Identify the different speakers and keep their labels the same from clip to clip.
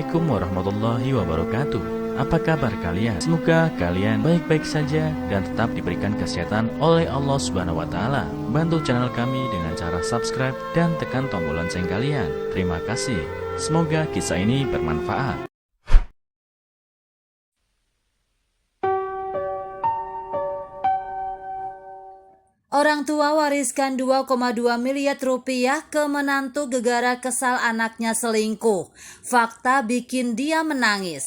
Speaker 1: Assalamualaikum warahmatullahi wabarakatuh. Apa kabar kalian? Semoga kalian baik-baik saja dan tetap diberikan kesehatan oleh Allah Subhanahu wa taala. Bantu channel kami dengan cara subscribe dan tekan tombol lonceng kalian. Terima kasih. Semoga kisah ini bermanfaat.
Speaker 2: Orang tua wariskan 2,2 miliar rupiah ke menantu gegara kesal anaknya selingkuh. Fakta bikin dia menangis.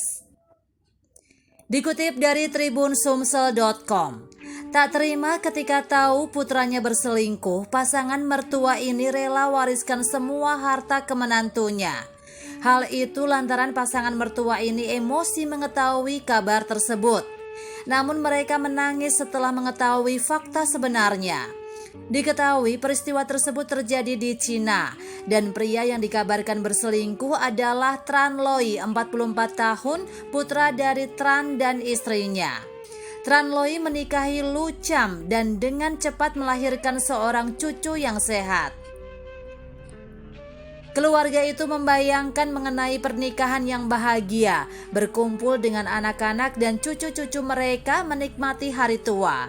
Speaker 2: Dikutip dari tribunsumsel.com. Tak terima ketika tahu putranya berselingkuh, pasangan mertua ini rela wariskan semua harta ke menantunya. Hal itu lantaran pasangan mertua ini emosi mengetahui kabar tersebut. Namun mereka menangis setelah mengetahui fakta sebenarnya. Diketahui peristiwa tersebut terjadi di Cina dan pria yang dikabarkan berselingkuh adalah Tran Loi, 44 tahun, putra dari Tran dan istrinya. Tran Loi menikahi Lu Cham dan dengan cepat melahirkan seorang cucu yang sehat. Keluarga itu membayangkan mengenai pernikahan yang bahagia, berkumpul dengan anak-anak dan cucu-cucu mereka menikmati hari tua.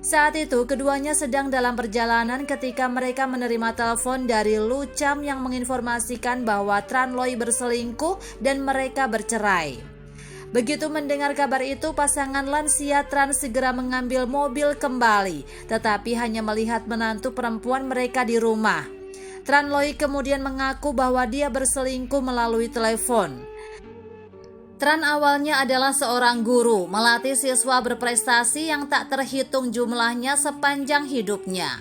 Speaker 2: Saat itu keduanya sedang dalam perjalanan ketika mereka menerima telepon dari Lu Cham yang menginformasikan bahwa Tran Loi berselingkuh dan mereka bercerai. Begitu mendengar kabar itu, pasangan lansia Tran segera mengambil mobil kembali, tetapi hanya melihat menantu perempuan mereka di rumah. Tran Loi kemudian mengaku bahwa dia berselingkuh melalui telepon. Tran awalnya adalah seorang guru, melatih siswa berprestasi yang tak terhitung jumlahnya sepanjang hidupnya.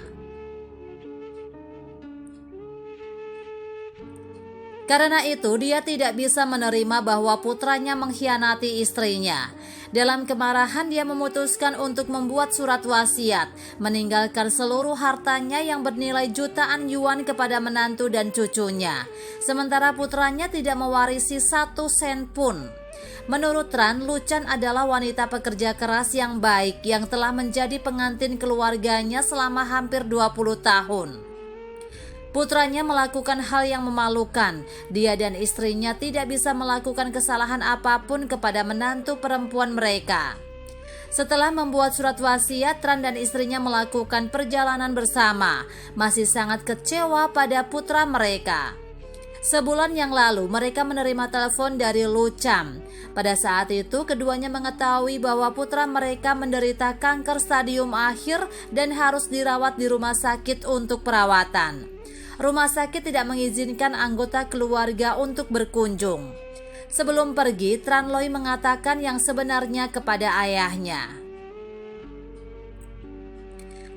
Speaker 2: Karena itu, dia tidak bisa menerima bahwa putranya mengkhianati istrinya. Dalam kemarahan, dia memutuskan untuk membuat surat wasiat, meninggalkan seluruh hartanya yang bernilai jutaan yuan kepada menantu dan cucunya. Sementara putranya tidak mewarisi 1 sen pun. Menurut Tran, Lu Cham adalah wanita pekerja keras yang baik yang telah menjadi pengantin keluarganya selama hampir 20 tahun. Putranya melakukan hal yang memalukan. Dia dan istrinya tidak bisa melakukan kesalahan apapun kepada menantu perempuan mereka. Setelah membuat surat wasiat, Tran dan istrinya melakukan perjalanan bersama, masih sangat kecewa pada putra mereka. Sebulan yang lalu mereka menerima telepon dari Lu Cham. Pada saat itu keduanya mengetahui bahwa putra mereka menderita kanker stadium akhir dan harus dirawat di rumah sakit untuk perawatan. Rumah sakit tidak mengizinkan anggota keluarga untuk berkunjung. Sebelum pergi, Tran Loi mengatakan yang sebenarnya kepada ayahnya.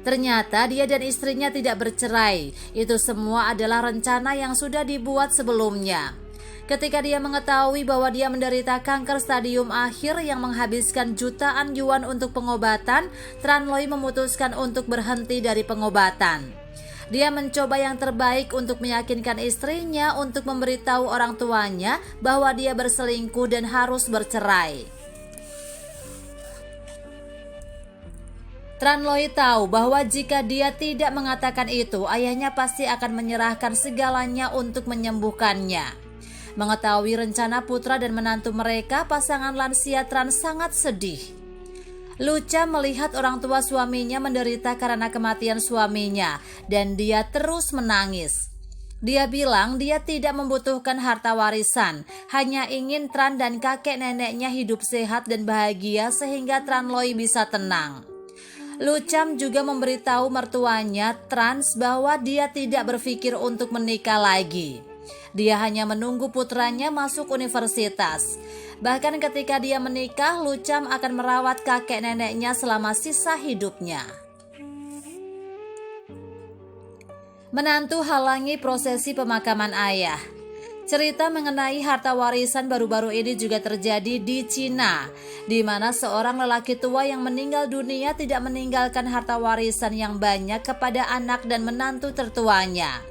Speaker 2: Ternyata dia dan istrinya tidak bercerai. Itu semua adalah rencana yang sudah dibuat sebelumnya. Ketika dia mengetahui bahwa dia menderita kanker stadium akhir yang menghabiskan jutaan yuan untuk pengobatan, Tran Loi memutuskan untuk berhenti dari pengobatan. Dia mencoba yang terbaik untuk meyakinkan istrinya untuk memberitahu orang tuanya bahwa dia berselingkuh dan harus bercerai. Tran Loi tahu bahwa jika dia tidak mengatakan itu, ayahnya pasti akan menyerahkan segalanya untuk menyembuhkannya. Mengetahui rencana putra dan menantu mereka, pasangan lansia Tran sangat sedih. Lu Cham melihat orang tua suaminya menderita karena kematian suaminya dan dia terus menangis. Dia bilang dia tidak membutuhkan harta warisan, hanya ingin Tran dan kakek neneknya hidup sehat dan bahagia sehingga Tran Loi bisa tenang. Lu Cham juga memberitahu mertuanya Trans bahwa dia tidak berpikir untuk menikah lagi. Dia hanya menunggu putranya masuk universitas. Bahkan ketika dia menikah, Lu Cham akan merawat kakek neneknya selama sisa hidupnya. Menantu halangi prosesi pemakaman ayah. Cerita mengenai harta warisan baru-baru ini juga terjadi di Cina, di mana seorang lelaki tua yang meninggal dunia tidak meninggalkan harta warisan yang banyak kepada anak dan menantu tertuanya.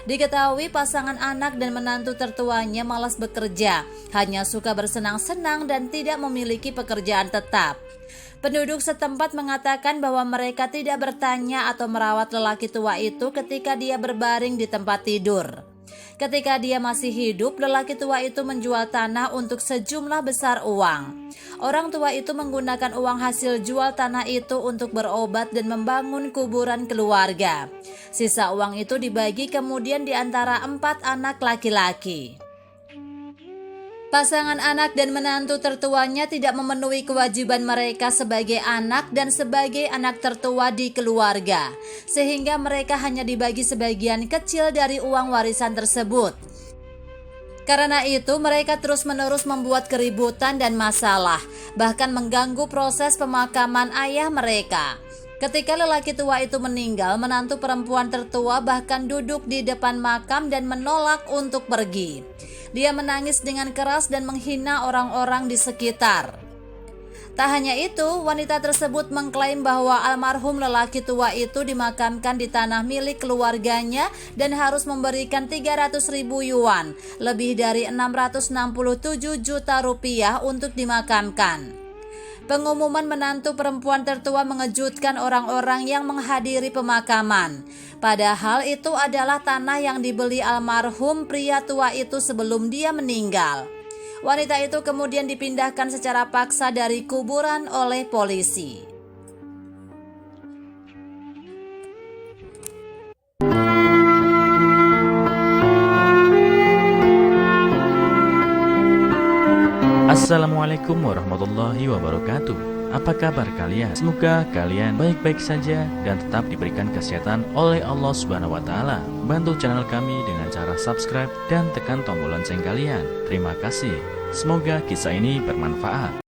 Speaker 2: Diketahui pasangan anak dan menantu tertuanya malas bekerja, hanya suka bersenang-senang dan tidak memiliki pekerjaan tetap. Penduduk setempat mengatakan bahwa mereka tidak bertanya atau merawat lelaki tua itu ketika dia berbaring di tempat tidur. Ketika dia masih hidup, lelaki tua itu menjual tanah untuk sejumlah besar uang. Orang tua itu menggunakan uang hasil jual tanah itu untuk berobat dan membangun kuburan keluarga. Sisa uang itu dibagi kemudian di antara 4 anak laki-laki. Pasangan anak dan menantu tertuanya tidak memenuhi kewajiban mereka sebagai anak dan sebagai anak tertua di keluarga, sehingga mereka hanya dibagi sebagian kecil dari uang warisan tersebut. Karena itu, mereka terus-menerus membuat keributan dan masalah, bahkan mengganggu proses pemakaman ayah mereka. Ketika lelaki tua itu meninggal, menantu perempuan tertua bahkan duduk di depan makam dan menolak untuk pergi. Dia menangis dengan keras dan menghina orang-orang di sekitar. Tak hanya itu, wanita tersebut mengklaim bahwa almarhum lelaki tua itu dimakamkan di tanah milik keluarganya dan harus memberikan 300.000 yuan, lebih dari 667 juta rupiah untuk dimakamkan. Pengumuman menantu perempuan tertua mengejutkan orang-orang yang menghadiri pemakaman. Padahal itu adalah tanah yang dibeli almarhum pria tua itu sebelum dia meninggal. Wanita itu kemudian dipindahkan secara paksa dari kuburan oleh polisi.
Speaker 1: Assalamualaikum warahmatullahi wabarakatuh. Apa kabar kalian? Semoga kalian baik-baik saja dan tetap diberikan kesehatan oleh Allah Subhanahu wa taala. Bantu channel kami dengan cara subscribe dan tekan tombol lonceng kalian. Terima kasih. Semoga kisah ini bermanfaat.